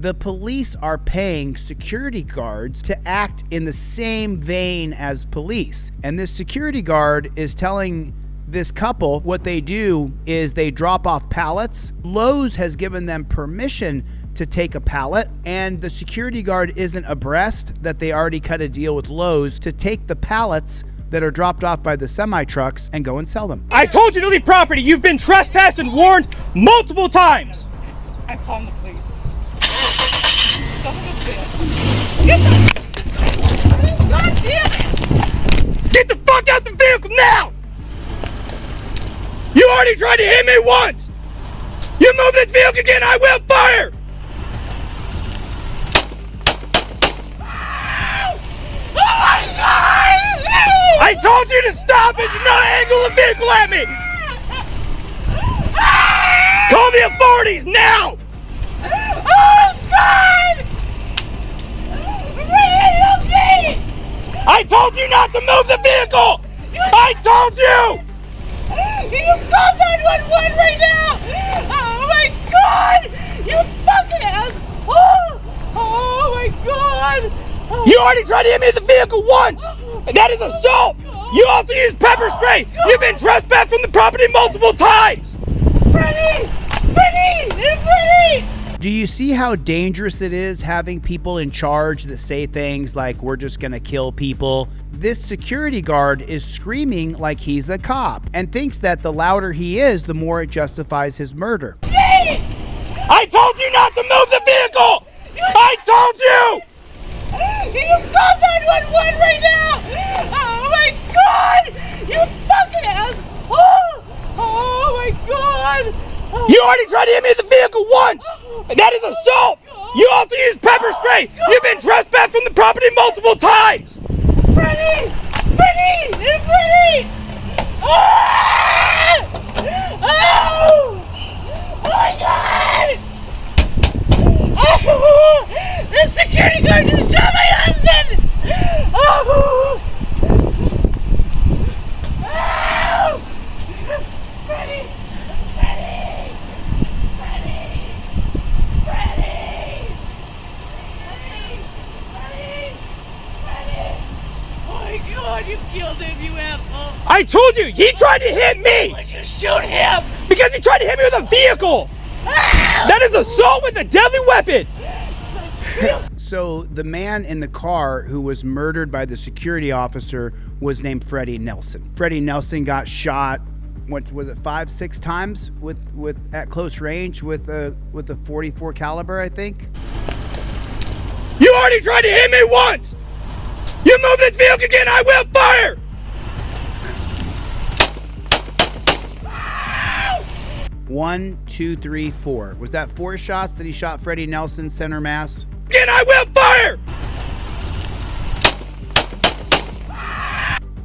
The police are paying security guards to act in the same vein as police. And this security guard is telling this couple what they do is they drop off pallets. Lawz has given them permission to take a pallet, and the security guard isn't abreast that they already cut a deal with Lawz to take the pallets that are dropped off by the semi-trucks and go and sell them. I told you to leave property. You've been trespassed and warned multiple times. I'm calling the police. Son of a bitch. Get the... God damn it! Get the fuck out the vehicle now! You already tried to hit me once! You move this vehicle again, I will fire! Oh my God! I told you to stop and do not angle the vehicle at me! Call the authorities now! Oh God! Help me! I told you not to move the vehicle! I told you! You call 911 right now! Oh my God! You fucking ass! Oh my God! You already tried to hit me with the vehicle once! And that is assault! You also used pepper spray! You've been trespassed from the property multiple times! Freddie! Freddie! Freddie! Do you see how dangerous it is having people in charge that say things like, we're just gonna kill people? This security guard is screaming like he's a cop and thinks that the louder he is, the more it justifies his murder. I told you not to move the vehicle! I told you! You call 911 right now! Oh my God! You fucking ass! Oh my God! You already tried to hit me with the vehicle once! And that is assault! You also used pepper spray! You've been trespassed from the property multiple times! Freddie! Freddie! Freddie! Oh! Oh my God! Oh! The security guard just shot my husband! Oh! Oh! Freddie! Freddie! Freddie! Freddie! Freddie! Freddie! Oh my God, you killed him, you asshole! I told you, he tried to hit me! Why'd you shoot him? Because he tried to hit me with a vehicle! That is assault with a deadly weapon! So the man in the car who was murdered by the security officer was named Freddie Nelson. Freddie Nelson got shot, what was it, 5-6 times with at close range with a 44 caliber, I think. You already tried to hit me once! You move this vehicle again, I will fire! One, two, three, four. Was that 4 shots that he shot Freddie Nelson center mass? Again, I will fire!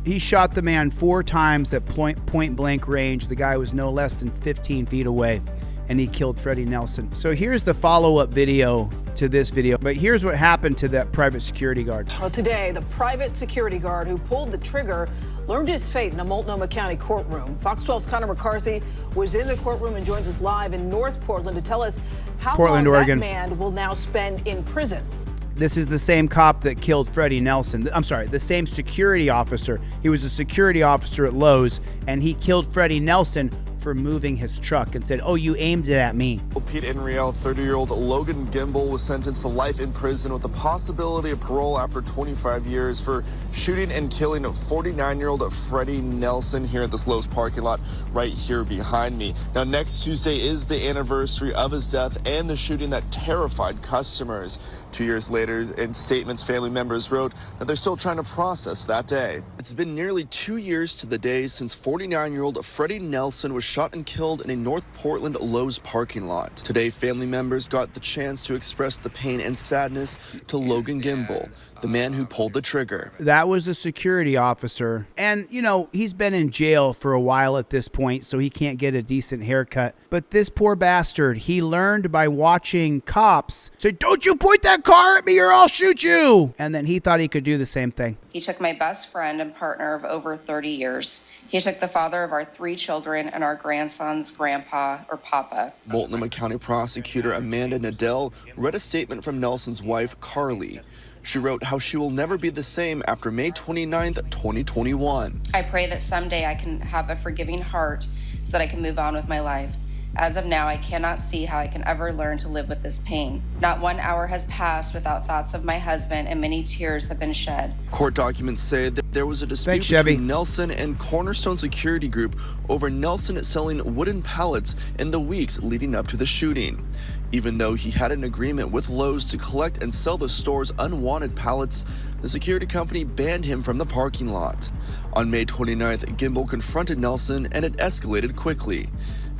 He shot the man 4 times at point blank range. The guy was no less than 15 feet away, and he killed Freddie Nelson. So here's the follow-up video to this video, but here's what happened to that private security guard. Well, today, the private security guard who pulled the trigger learned his fate in a Multnomah County courtroom. Fox 12's Connor McCarthy was in the courtroom and joins us live in North Portland to tell us how long Oregon. that man will now spend in prison. This is the same cop that killed Freddie Nelson. I'm sorry, the same security officer. He was a security officer at Lawz, and he killed Freddie Nelson for moving his truck and said, oh, you aimed it at me. Pete Enriel, 30-year-old Logan Gimbel was sentenced to life in prison with the possibility of parole after 25 years for shooting and killing 49-year-old Freddie Nelson here at this Lawz parking lot right here behind me. Now, next Tuesday is the anniversary of his death and the shooting that terrified customers. 2 years later, in statements, family members wrote that they're still trying to process that day. It's been nearly 2 years to the day since 49-year-old Freddie Nelson was shot and killed in a North Portland Lawz parking lot. Today, family members got the chance to express the pain and sadness to Logan Gimbel, the man who pulled the trigger. That was a security officer. And, you know, he's been in jail for a while at this point, so he can't get a decent haircut. But this poor bastard, he learned by watching cops say, don't you point that car at me or I'll shoot you. And then he thought he could do the same thing. He took my best friend and partner of over 30 years He took the father of our 3 children and our grandson's grandpa or papa. Multnomah County prosecutor Amanda Nadell read a statement from Nelson's wife, Carly. She wrote how she will never be the same after May 29th, 2021. I pray that someday I can have a forgiving heart so that I can move on with my life. As of now, I cannot see how I can ever learn to live with this pain. Not 1 hour has passed without thoughts of my husband, and many tears have been shed. Court documents say that there was a dispute between Nelson and Cornerstone Security Group over Nelson selling wooden pallets in the weeks leading up to the shooting. Even though he had an agreement with Lawz to collect and sell the store's unwanted pallets, the security company banned him from the parking lot. On May 29th, Gimbel confronted Nelson and it escalated quickly.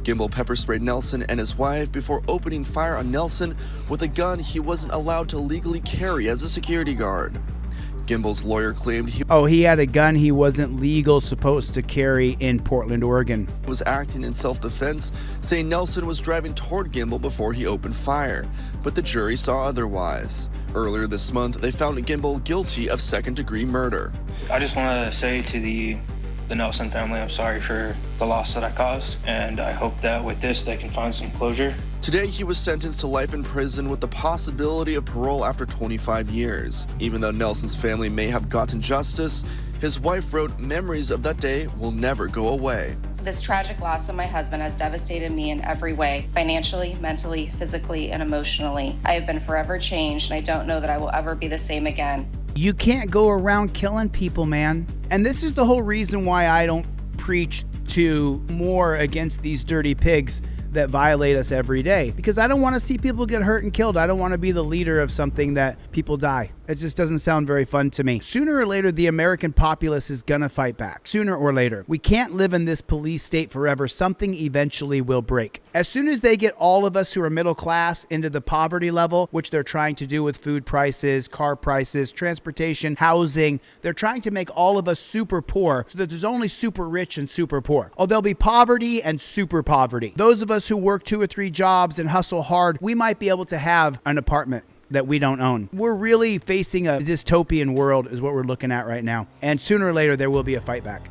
Gimbel pepper sprayed Nelson and his wife before opening fire on Nelson with a gun he wasn't allowed to legally carry as a security guard. Gimbel's lawyer claimed he had a gun he wasn't supposed to carry in Portland, Oregon. Was acting in self-defense, saying Nelson was driving toward Gimbel before he opened fire, but the jury saw otherwise. Earlier this month, they found Gimbel guilty of second-degree murder. I just want to say to the Nelson family, I'm sorry for the loss that I caused, and I hope that with this they can find some closure. Today, he was sentenced to life in prison with the possibility of parole after 25 years. Even though Nelson's family may have gotten justice, his wife wrote, "Memories of that day will never go away." This tragic loss of my husband has devastated me in every way, financially, mentally, physically, and emotionally. I have been forever changed, and I don't know that I will ever be the same again. You can't go around killing people, man. And this is the whole reason why I don't preach to more against these dirty pigs that violate us every day, because I don't want to see people get hurt and killed. I don't want to be the leader of something that people die. It just doesn't sound very fun to me. Sooner or later, the American populace is gonna fight back. Sooner or later. We can't live in this police state forever. Something eventually will break. As soon as they get all of us who are middle class into the poverty level, which they're trying to do with food prices, car prices, transportation, housing, they're trying to make all of us super poor so that there's only super rich and super poor. Oh, there'll be poverty and super poverty. Those of us who work 2 or 3 jobs and hustle hard, we might be able to have an apartment that we don't own. We're really facing a dystopian world is what we're looking at right now. And sooner or later, there will be a fight back.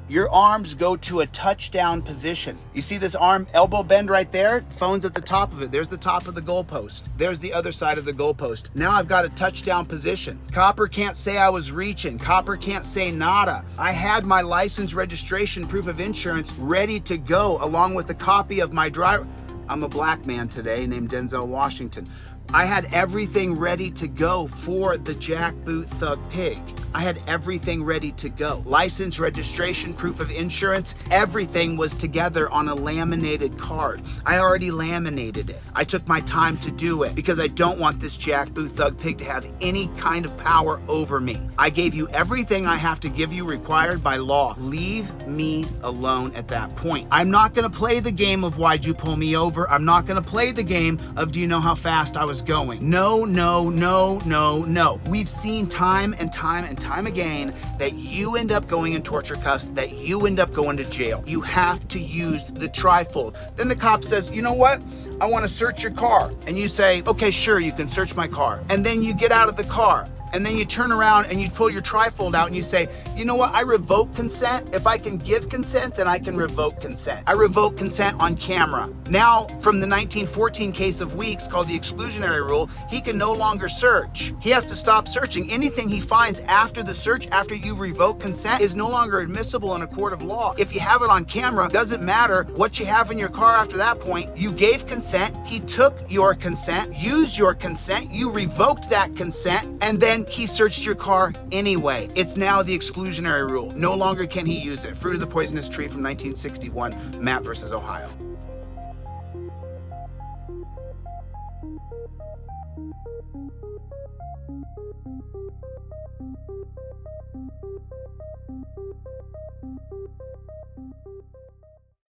Your arms go to a touchdown position. You see this arm elbow bend right there? Phone's at the top of it. There's the top of the goalpost. There's the other side of the goalpost. Now I've got a touchdown position. Copper can't say I was reaching. Copper can't say nada. I had my license, registration, proof of insurance ready to go along with a copy of my driver. I'm a black man today named Denzel Washington. I had everything ready to go for the jackboot thug pig. I had everything ready to go. License, registration, proof of insurance, everything was together on a laminated card. I already laminated it. I took my time to do it because I don't want this jackboot thug pig to have any kind of power over me. I gave you everything I have to give you required by law. Leave me alone at that point. I'm not gonna play the game of why'd you pull me over. I'm not gonna play the game of do you know how fast I was going. No, no, no, no, no. We've seen time and time and time again that you end up going in torture cuffs, that you end up going to jail. You have to use the trifold. Then the cop says, you know what? I want to search your car. And you say, okay, sure, you can search my car. And then you get out of the car. And then you turn around and you pull your trifold out and you say, you know what, I revoke consent. If I can give consent, then I can revoke consent. I revoke consent on camera. Now, from the 1914 case of Weeks called the exclusionary rule, he can no longer search. He has to stop searching. Anything he finds after the search, after you revoke consent, is no longer admissible in a court of law. If you have it on camera, doesn't matter what you have in your car after that point. You gave consent, he took your consent, used your consent, you revoked that consent, and then he searched your car anyway. It's now the exclusionary rule. No longer can he use it. Fruit of the Poisonous Tree from 1961, Mapp versus Ohio.